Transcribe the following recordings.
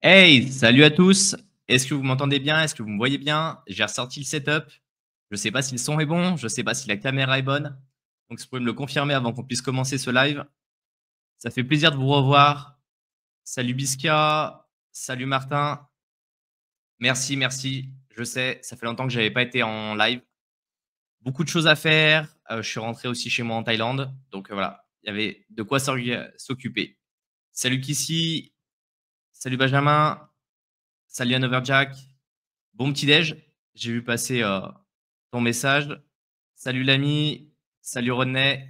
Hey, salut à tous. Est-ce que vous m'entendez bien? Est-ce que vous me voyez bien? J'ai ressorti le setup. Je ne sais pas si le son est bon, je ne sais pas si la caméra est bonne. Donc, si vous pouvez me le confirmer avant qu'on puisse commencer ce live. Ça fait plaisir de vous revoir. Salut Bisca, salut Martin. Merci, merci. Je sais, ça fait longtemps que je n'avais pas été en live. Beaucoup de choses à faire. Je suis rentré aussi chez moi en Thaïlande. Donc, voilà, il y avait de quoi s'occuper. Salut Kissy, salut Benjamin, salut Hanoverjack. Bon petit déj, j'ai vu passer, ton message. Salut l'ami, salut René,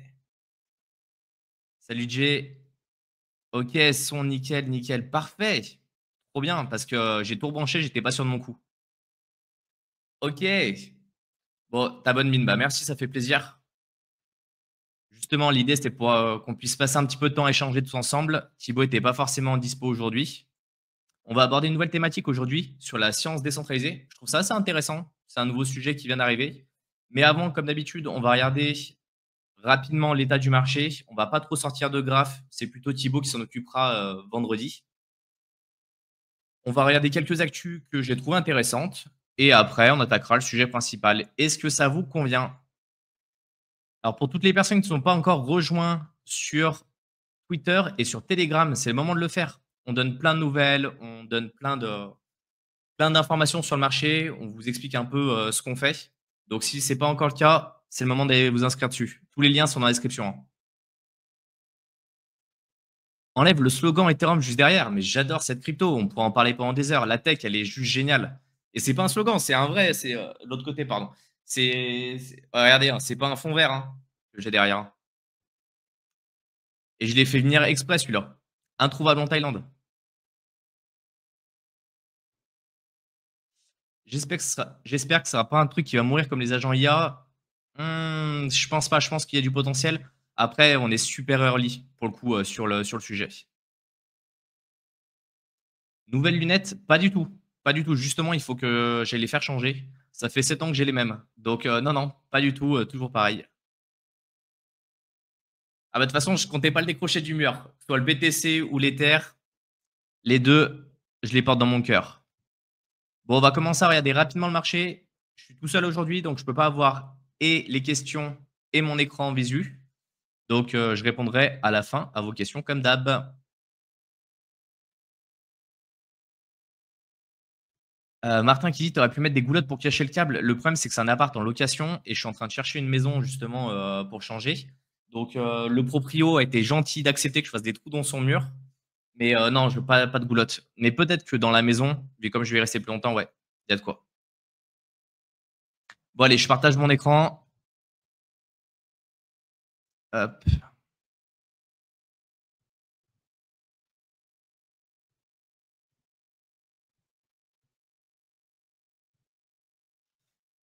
salut Jay. OK, son nickel, nickel, parfait. Trop bien parce que, j'ai tout rebranché, j'étais pas sûr de mon coup. OK. Bon, tu bonne mine, bah, merci, ça fait plaisir. Justement, l'idée, c'était pour, qu'on puisse passer un petit peu de temps à échanger tous ensemble. Thibaut était pas forcément dispo aujourd'hui. On va aborder une nouvelle thématique aujourd'hui sur la science décentralisée. Je trouve ça assez intéressant. C'est un nouveau sujet qui vient d'arriver. Mais avant, comme d'habitude, on va regarder rapidement l'état du marché. On va pas trop sortir de graphes. C'est plutôt Thibaut qui s'en occupera vendredi. On va regarder quelques actus que j'ai trouvées intéressantes. Et après, on attaquera le sujet principal. Est-ce que ça vous convient? Alors, pour toutes les personnes qui ne sont pas encore rejoints sur Twitter et sur Telegram, c'est le moment de le faire. On donne plein de nouvelles, on donne plein d'informations sur le marché, on vous explique un peu ce qu'on fait. Donc, si ce n'est pas encore le cas, c'est le moment d'aller vous inscrire dessus. Tous les liens sont dans la description, hein. Enlève le slogan Ethereum juste derrière, mais j'adore cette crypto, on pourra en parler pendant des heures. La tech, elle est juste géniale. Et c'est pas un slogan, c'est un vrai, c'est l'autre côté, pardon. Regardez, hein, c'est pas un fond vert hein, que j'ai derrière, hein. Et je l'ai fait venir exprès celui-là. Introuvable en Thaïlande. J'espère que ce sera pas un truc qui va mourir comme les agents IA. Je pense pas, je pense qu'il y a du potentiel. Après, on est super early pour le coup sur le sujet. Nouvelles lunettes? Pas du tout. Pas du tout. Justement, il faut que j'aille les faire changer. Ça fait 7 ans que j'ai les mêmes. Donc, non, non, pas du tout, toujours pareil. Ah bah, de toute façon, je comptais pas le décrocher du mur. Que ce soit le BTC ou l'Ether, les 2, je les porte dans mon cœur. Bon, on va commencer à regarder rapidement le marché. Je suis tout seul aujourd'hui, donc je peux pas avoir et les questions et mon écran en visu. Donc, je répondrai à la fin à vos questions comme d'hab. Martin qui dit: «Tu aurais pu mettre des goulottes pour cacher le câble». Le problème, c'est que c'est un appart en location et je suis en train de chercher une maison justement, pour changer. Donc, le proprio a été gentil d'accepter que je fasse des trous dans son mur. Mais, non, je veux pas de goulottes. Mais peut-être que dans la maison, mais comme je vais y rester plus longtemps, ouais, il y a de quoi. Bon allez, je partage mon écran. Hop.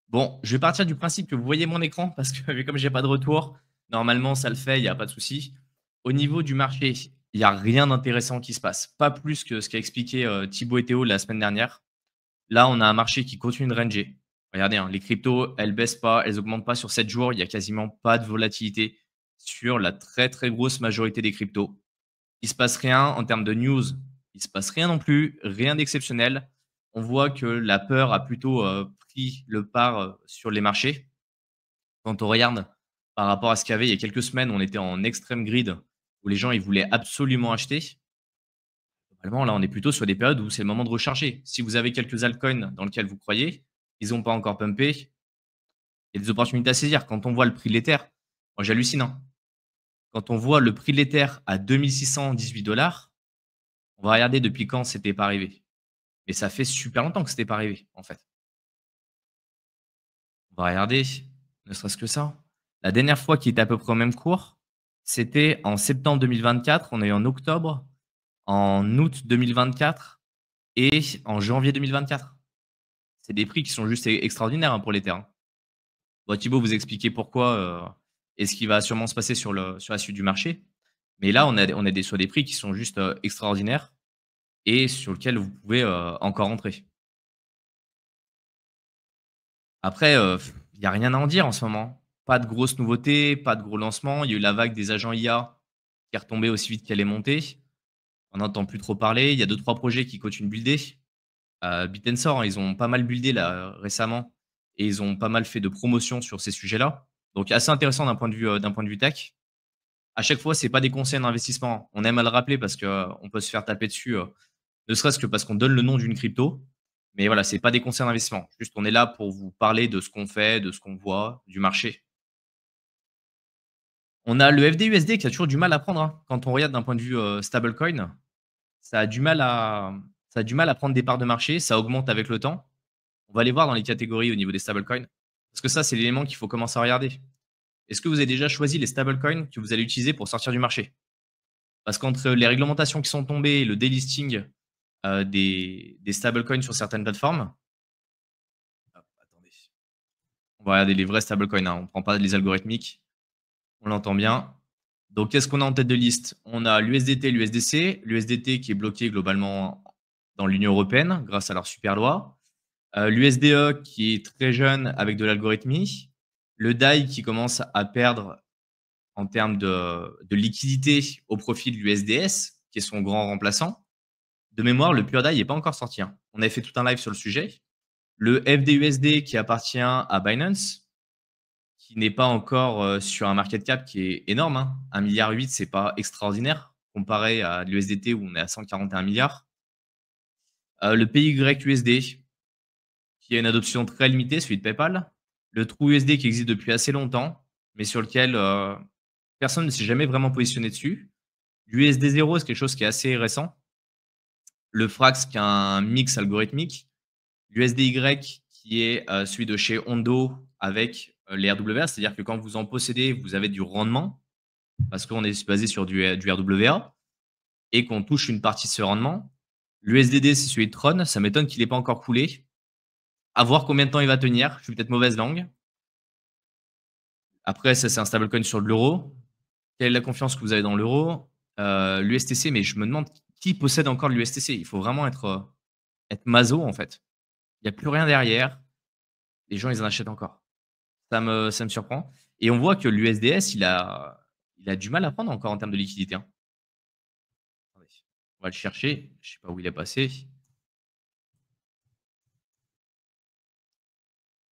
Bon, je vais partir du principe que vous voyez mon écran parce que vu comme j'ai pas de retour, normalement ça le fait, il y a pas de souci. Au niveau du marché, il y a rien d'intéressant qui se passe. Pas plus que ce qu'a expliqué, Thibaut et Théo la semaine dernière. Là, on a un marché qui continue de ranger. Regardez, hein, les cryptos, elles baissent pas, elles augmentent pas sur 7 jours. Il y a quasiment pas de volatilité sur la très, très grosse majorité des cryptos. Il se passe rien en termes de news. Il se passe rien non plus, rien d'exceptionnel. On voit que la peur a plutôt, pris le pas, sur les marchés. Quand on regarde par rapport à ce qu'il y avait il y a quelques semaines, on était en extreme grid où les gens, ils voulaient absolument acheter. Normalement, là, on est plutôt sur des périodes où c'est le moment de recharger. Si vous avez quelques altcoins dans lesquels vous croyez, ils n'ont pas encore pumpé, il y a des opportunités à saisir. Quand on voit le prix de l'Ether, moi j'hallucine, hein. Quand on voit le prix de l'Ether à 2 618 $, on va regarder depuis quand c'était pas arrivé. Mais ça fait super longtemps que c'était pas arrivé, en fait. On va regarder, ne serait-ce que ça. La dernière fois qu'il était à peu près au même cours, c'était en septembre 2024. On a eu en octobre, en août 2024 et en janvier 2024. C'est des prix qui sont juste extraordinaires hein, pour les terrains. Bon, Thibaut vous expliquer pourquoi et ce qui va sûrement se passer sur la suite du marché. Mais là, on a sur des prix qui sont juste extraordinaires et sur lesquels vous pouvez encore entrer. Après, il y a rien à en dire en ce moment. Pas de grosses nouveautés, pas de gros lancements. Il y a eu la vague des agents IA qui est retombée aussi vite qu'elle est montée. On n'entend plus trop parler. Il y a 2-3 projets qui continuent de builder. Bit&Sor, hein, ils ont pas mal buildé là, récemment et ils ont pas mal fait de promotions sur ces sujets-là. Donc assez intéressant d'un point de vue tech. À chaque fois, c'est pas des conseils d'investissement. On aime à le rappeler parce que, on peut se faire taper dessus, ne serait-ce que parce qu'on donne le nom d'une crypto. Mais voilà, c'est pas des conseils d'investissement. Juste, on est là pour vous parler de ce qu'on fait, de ce qu'on voit, du marché. On a le FDUSD qui a toujours du mal à prendre, hein. Quand on regarde d'un point de vue, stablecoin, ça a du mal à ça a du mal à prendre des parts de marché, ça augmente avec le temps. On va aller voir dans les catégories au niveau des stablecoins, parce que ça, c'est l'élément qu'il faut commencer à regarder. Est-ce que vous avez déjà choisi les stablecoins que vous allez utiliser pour sortir du marché? Parce qu'entre les réglementations qui sont tombées et le delisting, des stablecoins sur certaines plateformes. Hop, attendez. On va regarder les vrais stablecoins, hein, on ne prend pas les algorithmiques, on l'entend bien. Donc qu'est-ce qu'on a en tête de liste? On a l'USDT, l'USDC. L'USDT qui est bloqué globalement dans l'Union européenne grâce à leur super loi. L'USDE qui est très jeune avec de l'algorithmie. Le DAI qui commence à perdre en termes de liquidité au profit de l'USDS, qui est son grand remplaçant. De mémoire, le Pure DAI n'est pas encore sorti, hein. On avait fait tout un live sur le sujet. Le FDUSD qui appartient à Binance, qui n'est pas encore sur un market cap qui est énorme, hein. 1,8 milliard, c'est pas extraordinaire comparé à l'USDT où on est à 141 milliards. Le PYUSD, qui a une adoption très limitée, celui de PayPal. Le TrueUSD qui existe depuis assez longtemps, mais sur lequel personne ne s'est jamais vraiment positionné dessus. L'USD0, c'est quelque chose qui est assez récent. Le Frax, qui a un mix algorithmique. L'USDY, qui est celui de chez Ondo avec les RWA, c'est-à-dire que quand vous en possédez, vous avez du rendement, parce qu'on est basé sur du RWA, et qu'on touche une partie de ce rendement. L'USDD, c'est celui de Tron. Ça m'étonne qu'il n'ait pas encore coulé. À voir combien de temps il va tenir. Je suis peut-être mauvaise langue. Après, ça, c'est un stablecoin sur de l'euro. Quelle est la confiance que vous avez dans l'euro? L'USTC, mais je me demande qui possède encore de l'USTC. Il faut vraiment être maso, en fait. Il n'y a plus rien derrière. Les gens, ils en achètent encore. Ça me surprend. Et on voit que l'USDS, il a du mal à prendre encore en termes de liquidité, hein. Attendez, on va le chercher. Je ne sais pas où il est passé.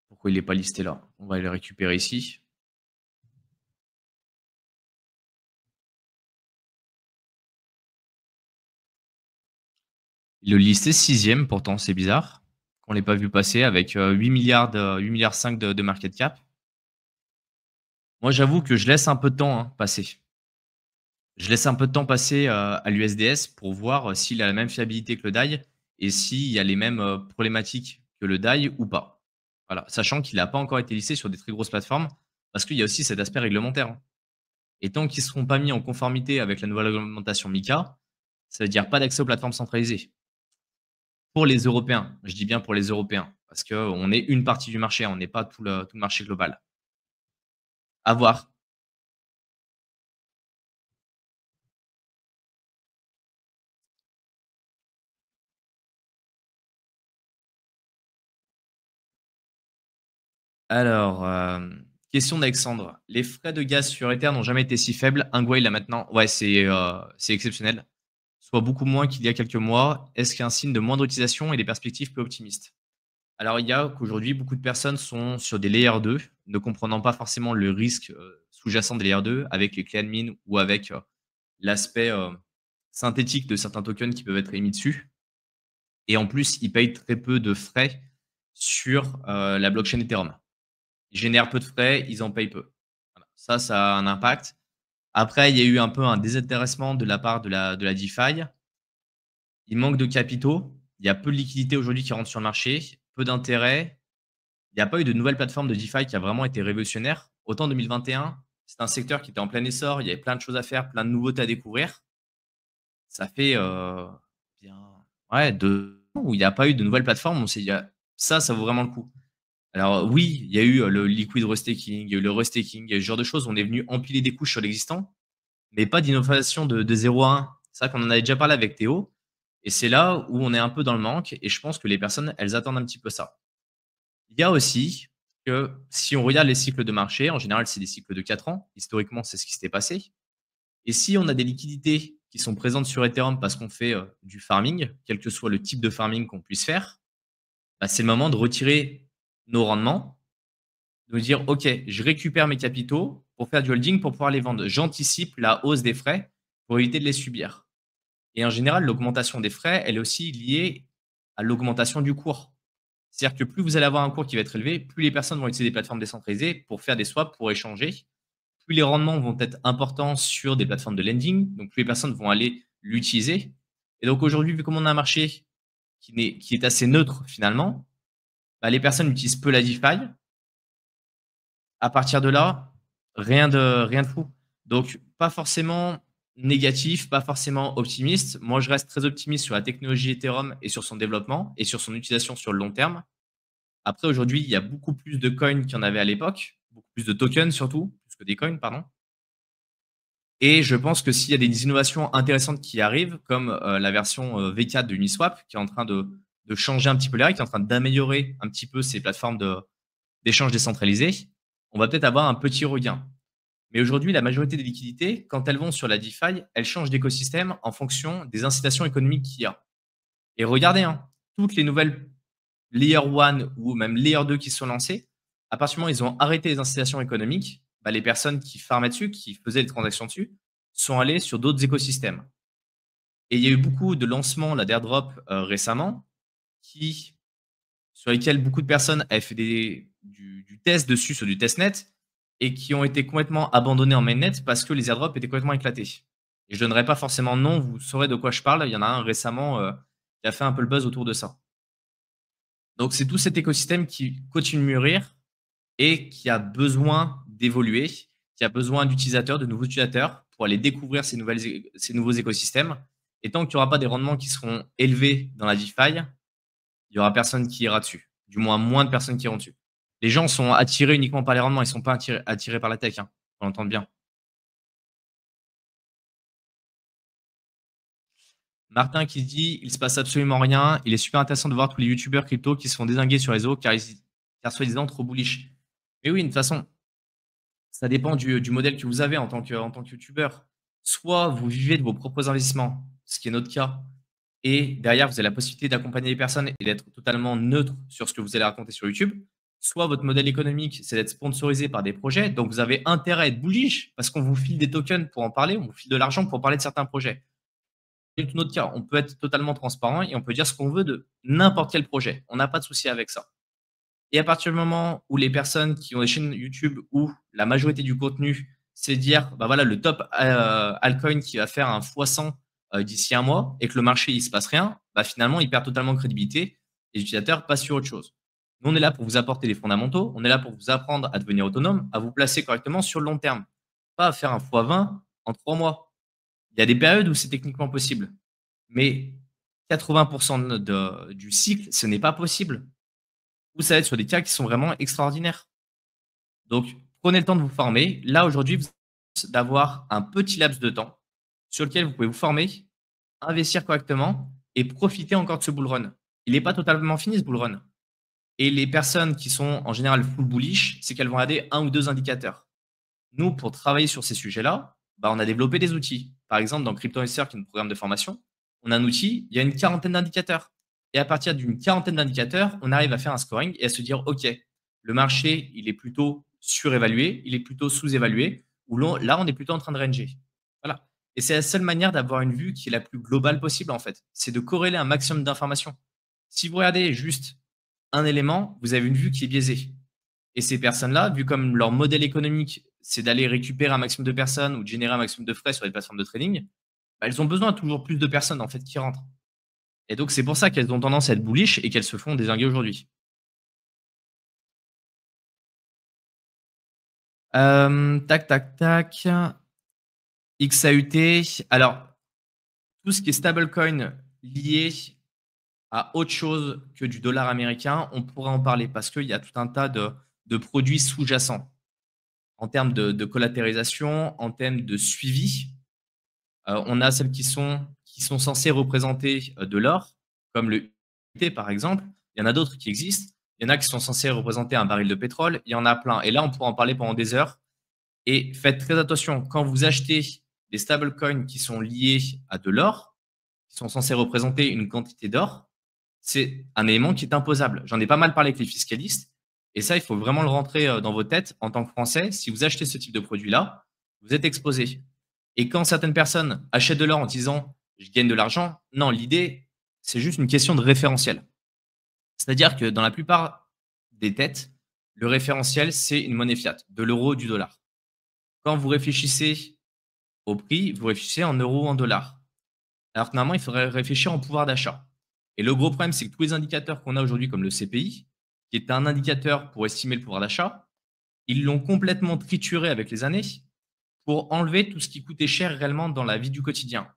Pourquoi il n'est pas listé là? On va le récupérer ici. Il le listait 6e pourtant, c'est bizarre qu'on ne l'ait pas vu passer avec 8 milliards, 8 milliards 5 de market cap. Moi, j'avoue que je laisse un peu de temps, hein, passer. Je laisse un peu de temps passer à l'USDS pour voir s'il a la même fiabilité que le DAI et s'il y a les mêmes problématiques que le DAI ou pas. Voilà, sachant qu'il n'a pas encore été listé sur des très grosses plateformes parce qu'il y a aussi cet aspect réglementaire, hein. Et tant qu'ils ne seront pas mis en conformité avec la nouvelle réglementation MiCA, ça veut dire pas d'accès aux plateformes centralisées. Pour les Européens, je dis bien pour les Européens, parce qu'on est une partie du marché, on n'est pas tout le marché global. À voir. Alors, question d'Alexandre. Les frais de gaz sur Ether n'ont jamais été si faibles. Ingway, là, maintenant, ouais, c'est exceptionnel. Soit beaucoup moins qu'il y a quelques mois. Est-ce qu'il y a un signe de moindre utilisation et des perspectives peu optimistes? Alors, il y a qu'aujourd'hui, beaucoup de personnes sont sur des Layer 2, ne comprenant pas forcément le risque sous-jacent des Layer 2 avec les clés admin ou avec l'aspect synthétique de certains tokens qui peuvent être émis dessus. Et en plus, ils payent très peu de frais sur la blockchain Ethereum. Ils génèrent peu de frais, ils en payent peu. Voilà. Ça a un impact. Après, il y a eu un peu un désintéressement de la part de la DeFi. Il manque de capitaux. Il y a peu de liquidités aujourd'hui qui rentrent sur le marché, peu d'intérêt. Il n'y a pas eu de nouvelle plateforme de DeFi qui a vraiment été révolutionnaire. Autant 2021, c'est un secteur qui était en plein essor, il y avait plein de choses à faire, plein de nouveautés à découvrir. Ça fait bien ouais, 2 ans où il n'y a pas eu de nouvelle plateforme. On s'est dit: «Ah, ça vaut vraiment le coup». Alors oui, il y a eu le liquid restaking, il y a eu le restaking, il y a eu ce genre de choses. On est venu empiler des couches sur l'existant, mais pas d'innovation de 0 à 1. C'est vrai qu'on en avait déjà parlé avec Théo et c'est là où on est un peu dans le manque et je pense que les personnes, elles attendent un petit peu ça. Il y a aussi que si on regarde les cycles de marché, en général, c'est des cycles de 4 ans. Historiquement, c'est ce qui s'était passé et si on a des liquidités qui sont présentes sur Ethereum parce qu'on fait du farming, quel que soit le type de farming qu'on puisse faire, bah, c'est le moment de retirer nos rendements, de dire OK, je récupère mes capitaux pour faire du holding pour pouvoir les vendre. J'anticipe la hausse des frais pour éviter de les subir. Et en général, l'augmentation des frais, elle est aussi liée à l'augmentation du cours. C'est-à-dire que plus vous allez avoir un cours qui va être élevé, plus les personnes vont utiliser des plateformes décentralisées pour faire des swaps, pour échanger. Plus les rendements vont être importants sur des plateformes de lending, donc plus les personnes vont aller l'utiliser. Et donc aujourd'hui, vu comment on a un marché qui est assez neutre finalement, bah, les personnes utilisent peu la DeFi. À partir de là, rien de fou. Donc pas forcément négatif, pas forcément optimiste. Moi, je reste très optimiste sur la technologie Ethereum et sur son développement et sur son utilisation sur le long terme. Après, aujourd'hui, il y a beaucoup plus de coins qu'il y en avait à l'époque, beaucoup plus de tokens surtout, plus que des coins, pardon. Et je pense que s'il y a des innovations intéressantes qui arrivent, comme la version V4 de Uniswap, qui est en train de changer un petit peu les règles, qui est en train d'améliorer un petit peu ces plateformes d'échange décentralisées, on va peut-être avoir un petit regain. Mais aujourd'hui, la majorité des liquidités, quand elles vont sur la DeFi, elles changent d'écosystème en fonction des incitations économiques qu'il y a. Et regardez, hein, toutes les nouvelles Layer 1 ou même Layer 2 qui se sont lancées, à partir du moment où ils ont arrêté les incitations économiques, bah, les personnes qui farmaient dessus, qui faisaient des transactions dessus, sont allées sur d'autres écosystèmes. Et il y a eu beaucoup de lancements d'airdrop récemment sur lesquels beaucoup de personnes avaient fait du test dessus, sur du testnet, et qui ont été complètement abandonnés en mainnet parce que les airdrops étaient complètement éclatés. Et je ne donnerai pas forcément de nom, vous saurez de quoi je parle. Il y en a un récemment qui a fait un peu le buzz autour de ça. Donc, c'est tout cet écosystème qui continue de mûrir et qui a besoin d'évoluer, qui a besoin d'utilisateurs, de nouveaux utilisateurs pour aller découvrir ces nouveaux écosystèmes. Et tant qu'il n'y aura pas des rendements qui seront élevés dans la DeFi, il n'y aura personne qui ira dessus. Du moins de personnes qui iront dessus. Les gens sont attirés uniquement par les rendements, ils ne sont pas attirés par la tech, hein, on l'entend bien. Martin qui se dit, il se passe absolument rien. Il est super intéressant de voir tous les youtubeurs crypto qui se font dézinguer sur les réseaux car soi-disant trop bullish. Mais oui, de toute façon, ça dépend du modèle que vous avez en tant que youtubeur. Soit vous vivez de vos propres investissements, ce qui est notre cas, et derrière, vous avez la possibilité d'accompagner les personnes et d'être totalement neutre sur ce que vous allez raconter sur YouTube. Soit votre modèle économique, c'est d'être sponsorisé par des projets, donc vous avez intérêt à être bullish parce qu'on vous file des tokens pour en parler, on vous file de l'argent pour parler de certains projets. C'est tout notre cas. On peut être totalement transparent et on peut dire ce qu'on veut de n'importe quel projet. On n'a pas de souci avec ça. Et à partir du moment où les personnes qui ont des chaînes YouTube où la majorité du contenu, c'est dire, bah voilà, le top altcoin qui va faire un x100 d'ici un mois et que le marché, il se passe rien, bah finalement, il perd totalement de crédibilité et les utilisateurs passent sur autre chose. Nous, on est là pour vous apporter les fondamentaux, on est là pour vous apprendre à devenir autonome, à vous placer correctement sur le long terme, pas à faire un x20 en 3 mois. Il y a des périodes où c'est techniquement possible, mais 80% du cycle, ce n'est pas possible. Ou ça va être sur des cas qui sont vraiment extraordinaires. Donc, prenez le temps de vous former. Là, aujourd'hui, vous avez d'avoir un petit laps de temps sur lequel vous pouvez vous former, investir correctement et profiter encore de ce bull run. Il n'est pas totalement fini, ce bull run. Et les personnes qui sont en général full bullish, c'est qu'elles vont regarder un ou deux indicateurs. Nous, pour travailler sur ces sujets-là, bah, on a développé des outils. Par exemple, dans Crypto Investor, qui est notre programme de formation, on a un outil, il y a une quarantaine d'indicateurs. Et à partir d'une quarantaine d'indicateurs, on arrive à faire un scoring et à se dire, OK, le marché, il est plutôt surévalué, il est plutôt sous-évalué, ou là, on est plutôt en train de ranger. Voilà. Et c'est la seule manière d'avoir une vue qui est la plus globale possible, en fait. C'est de corréler un maximum d'informations. Si vous regardez juste un élément, vous avez une vue qui est biaisée. Et ces personnes-là, vu comme leur modèle économique, c'est d'aller récupérer un maximum de personnes ou de générer un maximum de frais sur les plateformes de trading, bah, elles ont besoin de toujours plus de personnes en fait qui rentrent. Et donc, c'est pour ça qu'elles ont tendance à être bullish et qu'elles se font dézinguer aujourd'hui. Tac, tac, tac. XAUT. Alors, tout ce qui est stablecoin lié à autre chose que du dollar américain, on pourrait en parler parce qu'il y a tout un tas de produits sous-jacents en termes de collatérisation, en termes de suivi. On a celles qui sont censées représenter de l'or, comme le UT par exemple. Il y en a d'autres qui existent. Il y en a qui sont censés représenter un baril de pétrole. Il y en a plein. Et là, on pourra en parler pendant des heures. Et faites très attention, quand vous achetez des stablecoins qui sont liés à de l'or, qui sont censés représenter une quantité d'or, c'est un élément qui est imposable. J'en ai pas mal parlé avec les fiscalistes et ça, il faut vraiment le rentrer, dans vos têtes en tant que Français. Si vous achetez ce type de produit-là, vous êtes exposé et quand certaines personnes achètent de l'or en disant: «Je gagne de l'argent», non, l'idée, c'est juste une question de référentiel. C'est-à-dire que dans la plupart des têtes, le référentiel, c'est une monnaie fiat, de l'euro, du dollar. Quand vous réfléchissez au prix, vous réfléchissez en euros ou en dollars. Alors que normalement, il faudrait réfléchir en pouvoir d'achat. Et le gros problème, c'est que tous les indicateurs qu'on a aujourd'hui, comme le CPI, qui est un indicateur pour estimer le pouvoir d'achat, ils l'ont complètement trituré avec les années pour enlever tout ce qui coûtait cher réellement dans la vie du quotidien.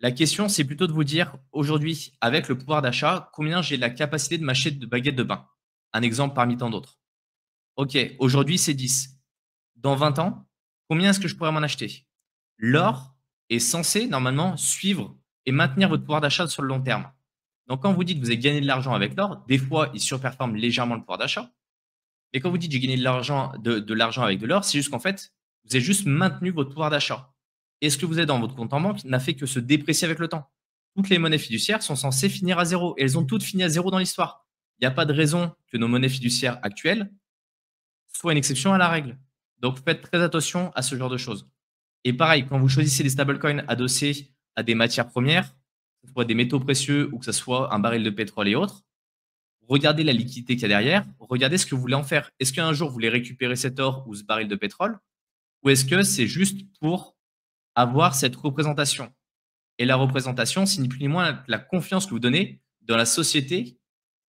La question, c'est plutôt de vous dire, aujourd'hui, avec le pouvoir d'achat, combien j'ai la capacité de m'acheter de baguettes de pain. Un exemple parmi tant d'autres. OK, aujourd'hui, c'est 10. Dans 20 ans, combien est-ce que je pourrais m'en acheter? L'or est censé, normalement, suivre et maintenir votre pouvoir d'achat sur le long terme. Donc, quand vous dites que vous avez gagné de l'argent avec l'or, des fois, il surperforme légèrement le pouvoir d'achat. Mais quand vous dites: «J'ai gagné de l'argent avec de l'or», c'est juste qu'en fait, vous avez juste maintenu votre pouvoir d'achat et ce que vous avez dans votre compte en banque n'a fait que se déprécier avec le temps. Toutes les monnaies fiduciaires sont censées finir à zéro et elles ont toutes fini à zéro dans l'histoire. Il n'y a pas de raison que nos monnaies fiduciaires actuelles soient une exception à la règle. Donc faites très attention à ce genre de choses. Et pareil, quand vous choisissez des stablecoins adossés à des matières premières, que ce soit des métaux précieux ou que ce soit un baril de pétrole et autres, regardez la liquidité qu'il y a derrière, regardez ce que vous voulez en faire. Est-ce qu'un jour vous voulez récupérer cet or ou ce baril de pétrole? Ou est-ce que c'est juste pour avoir cette représentation? Et la représentation, c'est ni plus ni moins la confiance que vous donnez dans la société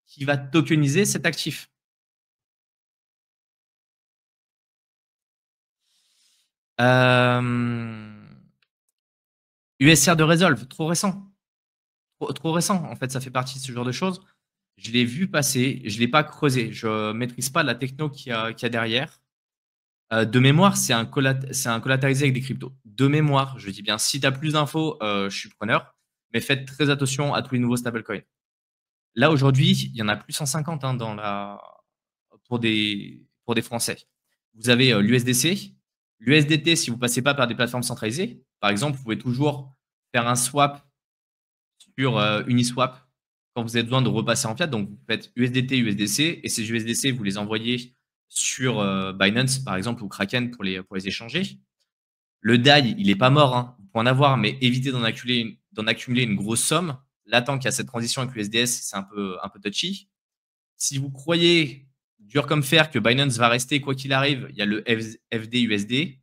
qui va tokeniser cet actif. USR de Resolve, trop récent. Trop récent, en fait, ça fait partie de ce genre de choses. Je l'ai vu passer, je ne l'ai pas creusé. Je ne maîtrise pas la techno qu'il y a derrière. De mémoire, c'est un collatéralisé avec des cryptos. De mémoire, je dis bien, si tu as plus d'infos, je suis preneur, mais faites très attention à tous les nouveaux stablecoins. Là, aujourd'hui, il y en a plus 150 hein, pour des Français. Vous avez l'USDC. L'USDT, si vous ne passez pas par des plateformes centralisées, par exemple, vous pouvez toujours faire un swap sur Uniswap quand vous avez besoin de repasser en fiat. Donc, vous faites USDT, USDC, et ces USDC, vous les envoyez sur Binance, par exemple, ou Kraken pour les échanger. Le DAI, il n'est pas mort, hein. Vous pouvez en avoir, mais évitez d'en accumuler une grosse somme. Là, tant qu'il y a cette transition avec l'USDS, c'est un peu touchy. Si vous croyez, dur comme fer, que Binance va rester quoi qu'il arrive, il y a le FDUSD.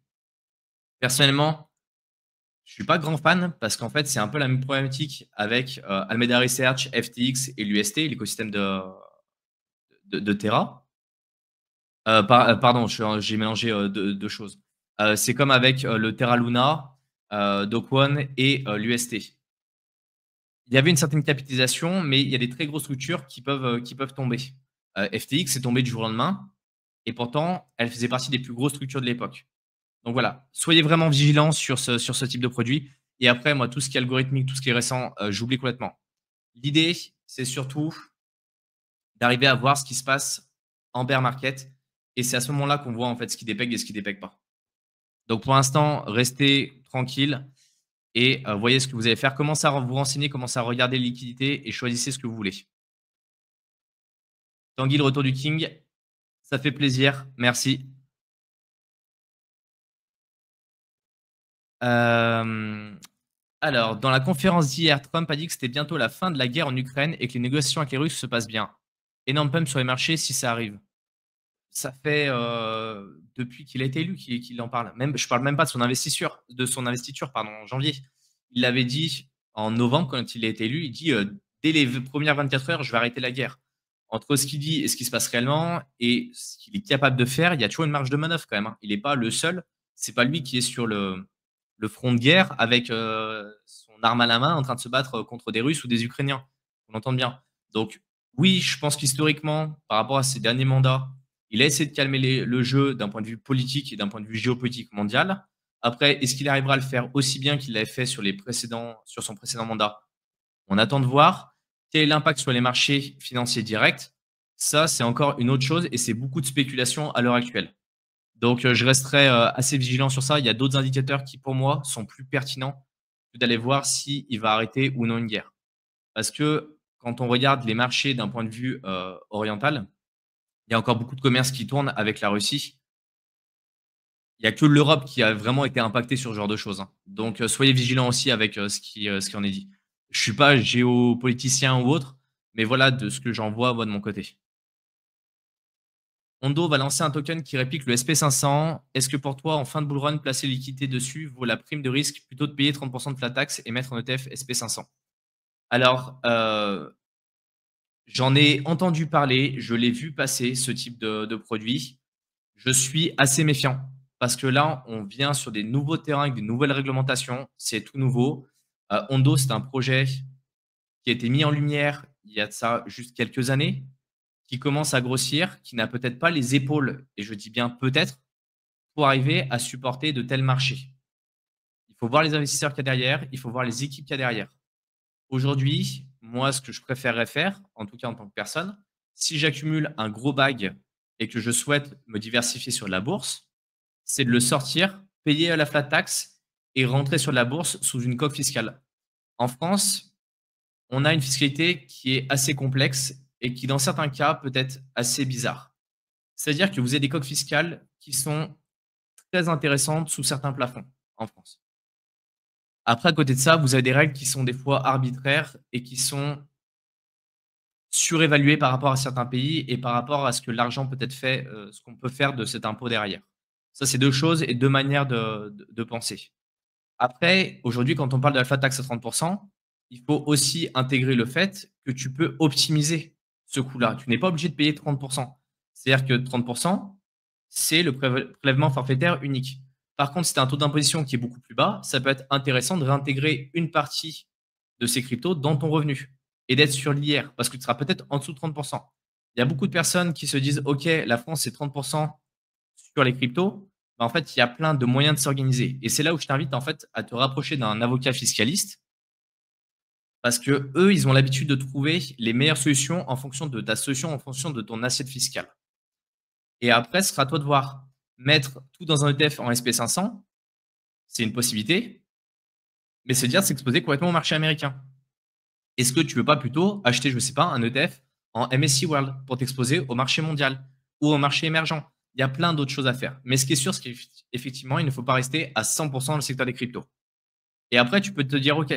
Personnellement, je suis pas grand fan parce qu'en fait, c'est un peu la même problématique avec Alameda Research, FTX et l'UST, l'écosystème de Terra. Pardon, j'ai mélangé deux choses. C'est comme avec le Terra Luna, Do Kwon et l'UST. Il y avait une certaine capitalisation, mais il y a des très grosses structures qui peuvent tomber. FTX est tombée du jour au lendemain et pourtant, elle faisait partie des plus grosses structures de l'époque. Donc voilà, soyez vraiment vigilants sur ce type de produit. Et après, moi, tout ce qui est algorithmique, tout ce qui est récent, j'oublie complètement. L'idée, c'est surtout d'arriver à voir ce qui se passe en bear market. Et c'est à ce moment-là qu'on voit en fait ce qui dépègue et ce qui dépègue pas. Donc pour l'instant, restez tranquille et voyez ce que vous allez faire. Commencez à vous renseigner, commencez à regarder les liquidités et choisissez ce que vous voulez. Tanguy, le retour du King, ça fait plaisir. Merci. Alors, dans la conférence d'hier, Trump a dit que c'était bientôt la fin de la guerre en Ukraine et que les négociations avec les Russes se passent bien. Énorme pump sur les marchés si ça arrive. Ça fait depuis qu'il a été élu qu'il en parle. Même, je parle même pas de son investiture pardon, en janvier. Il l'avait dit en novembre quand il a été élu. Il dit dès les premières 24 heures, je vais arrêter la guerre. Entre ce qu'il dit et ce qui se passe réellement et ce qu'il est capable de faire, il y a toujours une marge de manœuvre quand même. Hein. Il n'est pas le seul. C'est pas lui qui est sur le front de guerre avec son arme à la main en train de se battre contre des Russes ou des Ukrainiens. On entend bien. Donc oui, je pense qu'historiquement, par rapport à ses derniers mandats, il a essayé de calmer le jeu d'un point de vue politique et d'un point de vue géopolitique mondial. Après, est-ce qu'il arrivera à le faire aussi bien qu'il l'avait fait sur son précédent mandat? On attend de voir. Quel est l'impact sur les marchés financiers directs? Ça, c'est encore une autre chose et c'est beaucoup de spéculation à l'heure actuelle. Donc, je resterai, assez vigilant sur ça. Il y a d'autres indicateurs qui, pour moi, sont plus pertinents que d'aller voir s'il va arrêter ou non une guerre. Parce que quand on regarde les marchés d'un point de vue, oriental, il y a encore beaucoup de commerces qui tournent avec la Russie. Il y a que l'Europe qui a vraiment été impactée sur ce genre de choses, hein. Donc, soyez vigilants aussi avec, ce qui en est dit. Je suis pas géopoliticien ou autre, mais voilà de ce que j'en vois moi de mon côté. Ondo va lancer un token qui réplique le SP500. Est-ce que pour toi, en fin de bull run, placer les liquidités dessus vaut la prime de risque plutôt de payer 30 de flat tax et mettre un ETF SP500? Alors, j'en ai entendu parler, je l'ai vu passer ce type de produit. Je suis assez méfiant parce que là, on vient sur des nouveaux terrains avec des nouvelles réglementations. C'est tout nouveau. Ondo, c'est un projet qui a été mis en lumière il y a de ça juste quelques années, qui commence à grossir, qui n'a peut-être pas les épaules, et je dis bien peut-être, pour arriver à supporter de tels marchés. Il faut voir les investisseurs qu'il y a derrière, il faut voir les équipes qu'il y a derrière. Aujourd'hui, moi, ce que je préférerais faire, en tout cas en tant que personne, si j'accumule un gros bag et que je souhaite me diversifier sur la bourse, c'est de le sortir, payer la flat tax et rentrer sur la bourse sous une coque fiscale. En France, on a une fiscalité qui est assez complexe et qui, dans certains cas, peut être assez bizarre. C'est-à-dire que vous avez des coques fiscales qui sont très intéressantes sous certains plafonds en France. Après, à côté de ça, vous avez des règles qui sont des fois arbitraires et qui sont surévaluées par rapport à certains pays et par rapport à ce que l'argent peut être fait, ce qu'on peut faire de cet impôt derrière. Ça, c'est 2 choses et 2 manières de penser. Après, aujourd'hui, quand on parle de la flat tax à 30, il faut aussi intégrer le fait que tu peux optimiser ce coût-là. Tu n'es pas obligé de payer 30. C'est-à-dire que 30, c'est le prélèvement forfaitaire unique. Par contre, si tu as un taux d'imposition qui est beaucoup plus bas, ça peut être intéressant de réintégrer une partie de ces cryptos dans ton revenu et d'être sur l'IR parce que tu seras peut-être en dessous de 30. Il y a beaucoup de personnes qui se disent: «OK, la France, c'est 30 sur les cryptos». Bah, en fait, il y a plein de moyens de s'organiser et c'est là où je t'invite, en fait, à te rapprocher d'un avocat fiscaliste parce que eux, ils ont l'habitude de trouver les meilleures solutions en fonction de ta solution, en fonction de ton assiette fiscale. Et après, ce sera à toi de voir. Mettre tout dans un ETF en SP500, c'est une possibilité, mais se dire s'exposer complètement au marché américain. Est-ce que tu veux pas plutôt acheter, je sais pas, un ETF en MSCI World pour t'exposer au marché mondial ou au marché émergent? Il y a plein d'autres choses à faire. Mais ce qui est sûr, c'est qu'effectivement, il ne faut pas rester à 100 dans le secteur des cryptos. Et après, tu peux te dire: «OK,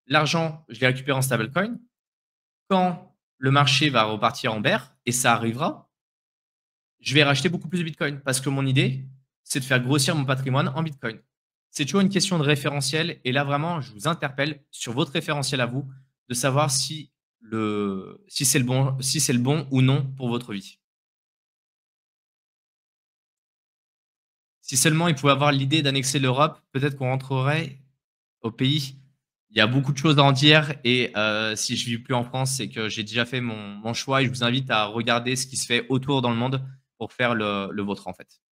l'argent, je l'ai récupéré en stablecoin. Quand le marché va repartir en bear et ça arrivera, je vais racheter beaucoup plus de bitcoin parce que mon idée, c'est de faire grossir mon patrimoine en bitcoin». C'est toujours une question de référentiel et là, vraiment, je vous interpelle sur votre référentiel à vous, de savoir si c'est le bon ou non pour votre vie. Si seulement ils pouvaient avoir l'idée d'annexer l'Europe, peut-être qu'on rentrerait au pays. Il y a beaucoup de choses à en dire et si je vis plus en France, c'est que j'ai déjà fait mon choix et je vous invite à regarder ce qui se fait autour dans le monde pour faire le vôtre, en fait.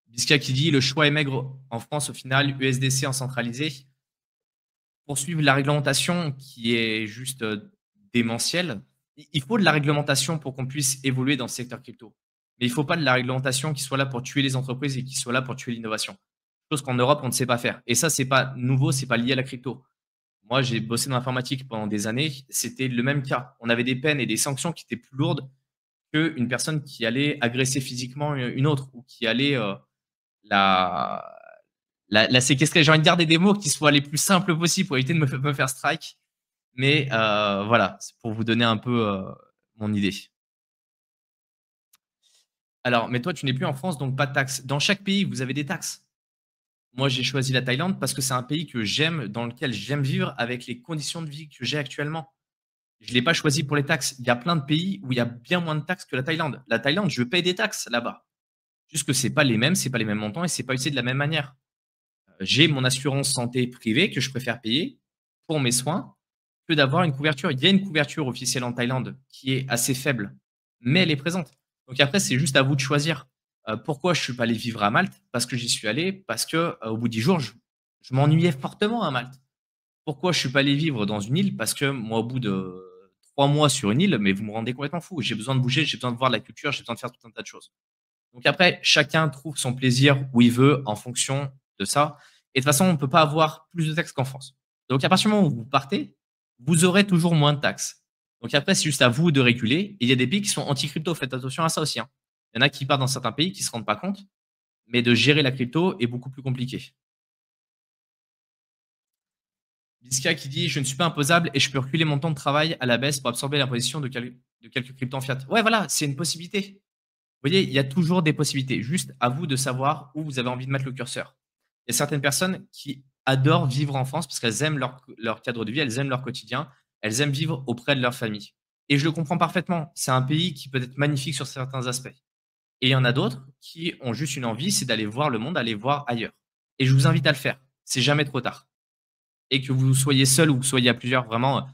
Bisca qui dit: «Le choix est maigre en France au final, USDC en centralisé». Pour suivre la réglementation qui est juste, démentielle, il faut de la réglementation pour qu'on puisse évoluer dans le secteur crypto. Mais il ne faut pas de la réglementation qui soit là pour tuer les entreprises et qui soit là pour tuer l'innovation. Chose qu'en Europe, on ne sait pas faire et ça, c'est pas nouveau, c'est pas lié à la crypto. Moi, j'ai bossé dans l'informatique pendant des années, c'était le même cas. On avait des peines et des sanctions qui étaient plus lourdes qu'une personne qui allait agresser physiquement une autre ou qui allait, la la séquestrer. J'ai envie de garder des mots qui soient les plus simples possibles pour éviter de me faire strike. Mais voilà, c'est pour vous donner un peu, mon idée. Alors, mais toi, tu n'es plus en France, donc pas de taxes. Dans chaque pays, vous avez des taxes. Moi, j'ai choisi la Thaïlande parce que c'est un pays que j'aime, dans lequel j'aime vivre avec les conditions de vie que j'ai actuellement. Je ne l'ai pas choisi pour les taxes. Il y a plein de pays où il y a bien moins de taxes que la Thaïlande. La Thaïlande, je paye des taxes là-bas. Juste que c'est pas les mêmes montants et c'est pas utilisé de la même manière. J'ai mon assurance santé privée que je préfère payer pour mes soins que d'avoir une couverture. Il y a une couverture officielle en Thaïlande qui est assez faible, mais elle est présente. Donc après, c'est juste à vous de choisir. Pourquoi je suis pas allé vivre à Malte? Parce que j'y suis allé, parce que, au bout de 10 jours, je m'ennuyais fortement à Malte. Pourquoi je suis pas allé vivre dans une île? Parce que moi, au bout de 3 mois sur une île, mais vous me rendez complètement fou. J'ai besoin de bouger, j'ai besoin de voir la culture, j'ai besoin de faire tout un tas de choses. Donc après, chacun trouve son plaisir où il veut en fonction de ça. Et de toute façon, on ne peut pas avoir plus de taxes qu'en France. Donc à partir du moment où vous partez, vous aurez toujours moins de taxes. Donc après, c'est juste à vous de réguler. Et il y a des pays qui sont anti-crypto. Faites attention à ça aussi, hein. Il y en a qui partent dans certains pays qui ne se rendent pas compte, mais de gérer la crypto est beaucoup plus compliqué. Bisca qui dit: «Je ne suis pas imposable et je peux reculer mon temps de travail à la baisse pour absorber l'imposition de quelques cryptos en fiat». Ouais, voilà, c'est une possibilité. Vous voyez, il y a toujours des possibilités. Juste à vous de savoir où vous avez envie de mettre le curseur. Il y a certaines personnes qui adorent vivre en France parce qu'elles aiment leur cadre de vie, elles aiment leur quotidien, elles aiment vivre auprès de leur famille. Et je le comprends parfaitement. C'est un pays qui peut être magnifique sur certains aspects. Et il y en a d'autres qui ont juste une envie, c'est d'aller voir le monde, aller voir ailleurs. Et je vous invite à le faire. C'est jamais trop tard. Et que vous soyez seul ou que vous soyez à plusieurs, vraiment,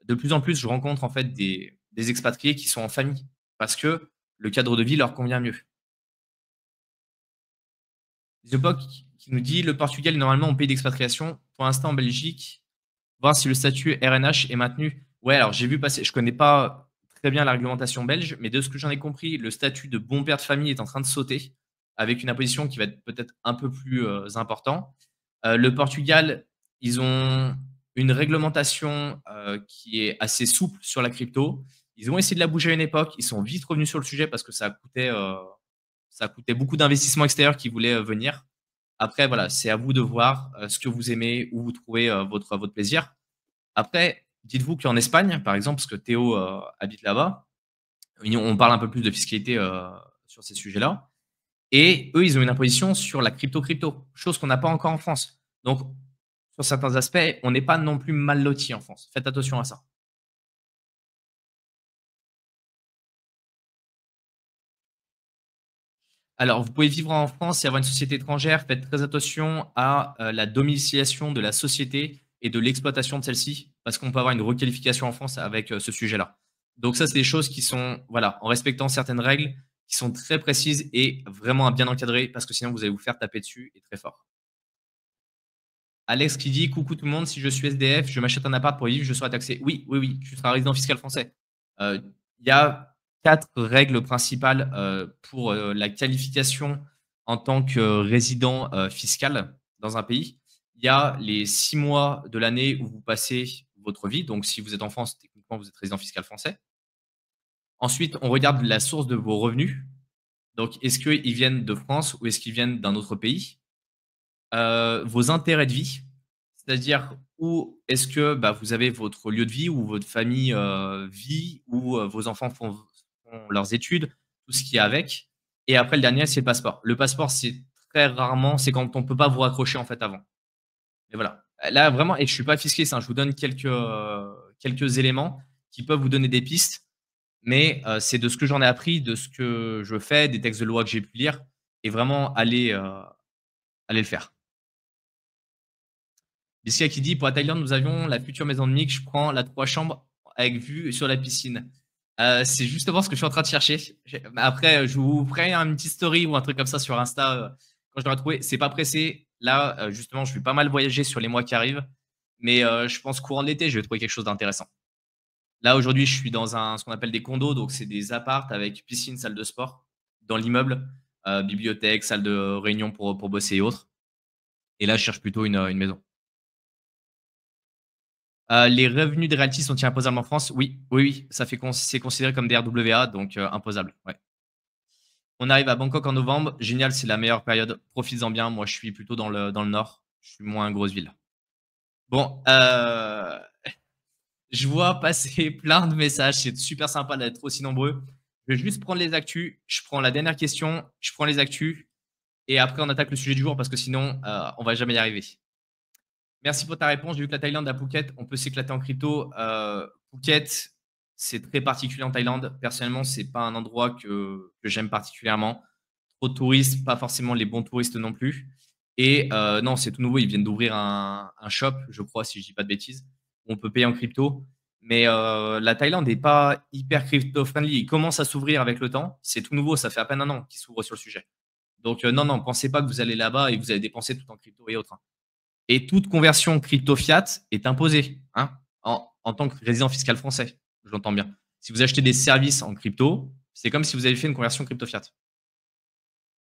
de plus en plus, je rencontre en fait des expatriés qui sont en famille parce que le cadre de vie leur convient mieux. The Poc qui nous dit: «Le Portugal est normalement un pays d'expatriation. Pour l'instant, en Belgique, voir si le statut RNH est maintenu». Ouais, alors j'ai vu passer, je connais pas très bien la réglementation belge, mais de ce que j'en ai compris, le statut de bon père de famille est en train de sauter avec une imposition qui va être peut-être un peu plus, important. Le Portugal, ils ont une réglementation, qui est assez souple sur la crypto. Ils ont essayé de la bouger à une époque, ils sont vite revenus sur le sujet parce que ça coûtait beaucoup d'investissements extérieurs qui voulaient, venir. Après voilà, c'est à vous de voir, ce que vous aimez, où vous trouvez, votre plaisir. Après, dites-vous qu'en Espagne, par exemple, parce que Théo, habite là-bas, on parle un peu plus de fiscalité, sur ces sujets-là. Et eux, ils ont une imposition sur la crypto, chose qu'on n'a pas encore en France. Donc, sur certains aspects, on n'est pas non plus mal lotis en France. Faites attention à ça. Alors, vous pouvez vivre en France et avoir une société étrangère. Faites très attention à la domiciliation de la société et de l'exploitation de celle-ci, parce qu'on peut avoir une requalification en France avec ce sujet-là. Donc ça, c'est des choses qui sont, voilà, en respectant certaines règles, qui sont très précises et vraiment à bien encadrer, parce que sinon, vous allez vous faire taper dessus et très fort. Alex qui dit: «Coucou tout le monde, si je suis SDF, je m'achète un appart pour y vivre, je serai taxé». Oui, oui, oui, tu seras résident fiscal français. Il y a 4 règles principales, pour, la qualification en tant que résident, fiscal dans un pays. Il y a les 6 mois de l'année où vous passez votre vie, donc si vous êtes en France, techniquement, vous êtes résident fiscal français. Ensuite, on regarde la source de vos revenus. Donc est-ce qu'ils viennent de France ou est-ce qu'ils viennent d'un autre pays? Vos intérêts de vie, c'est-à-dire où est-ce que, bah, vous avez votre lieu de vie, où votre famille, vit, où, vos enfants font leurs études, tout ce qui est avec. Et après le dernier, c'est le passeport. Le passeport, c'est très rarement, c'est quand on peut pas vous raccrocher, en fait, avant. Mais voilà. Là, vraiment, et je suis pas fiscaliste, hein, je vous donne quelques éléments qui peuvent vous donner des pistes, mais c'est de ce que j'en ai appris, de ce que je fais, des textes de loi que j'ai pu lire et vraiment aller le faire. Bisca qui dit: «Pour la Thaïlande, nous avions la future maison de Mick. Je prends la 3 chambres avec vue sur la piscine». C'est justement ce que je suis en train de chercher. Après, je vous ferai une petite story ou un truc comme ça sur Insta, quand je l'aurai trouvé. C'est pas pressé. Là, justement, je vais pas mal voyager sur les mois qui arrivent, mais je pense courant de l'été, je vais trouver quelque chose d'intéressant. Là, aujourd'hui, je suis dans ce qu'on appelle des condos, donc c'est des apparts avec piscine, salle de sport dans l'immeuble, bibliothèque, salle de réunion pour bosser et autres. Et là, je cherche plutôt une maison. Les revenus des royalties sont-ils imposables en France? Oui, oui, oui, ça fait c'est considéré comme des RWA, donc imposable, ouais. On arrive à Bangkok en novembre, génial, c'est la meilleure période, profites-en bien. Moi, je suis plutôt dans le nord, je suis moins grosse ville. Bon, je vois passer plein de messages, c'est super sympa d'être aussi nombreux. Je vais juste prendre les actus, je prends la dernière question, je prends les actus et après on attaque le sujet du jour parce que sinon, on va jamais y arriver. Merci pour ta réponse. J'ai vu que la Thaïlande, à Phuket, on peut s'éclater en crypto. Phuket, c'est très particulier en Thaïlande. Personnellement, c'est pas un endroit que j'aime particulièrement. Trop de touristes, pas forcément les bons touristes non plus. Et non, c'est tout nouveau. Ils viennent d'ouvrir un shop, je crois, si je dis pas de bêtises, où on peut payer en crypto. Mais la Thaïlande n'est pas hyper crypto-friendly. Il commence à s'ouvrir avec le temps. C'est tout nouveau. Ça fait à peine un an qu'il s'ouvre sur le sujet. Donc, non, non, pensez pas que vous allez là-bas et que vous allez dépenser tout en crypto et autres, hein. Et toute conversion crypto-fiat est imposée, hein, en tant que résident fiscal français, j'entends bien. Si vous achetez des services en crypto, c'est comme si vous avez fait une conversion crypto-fiat.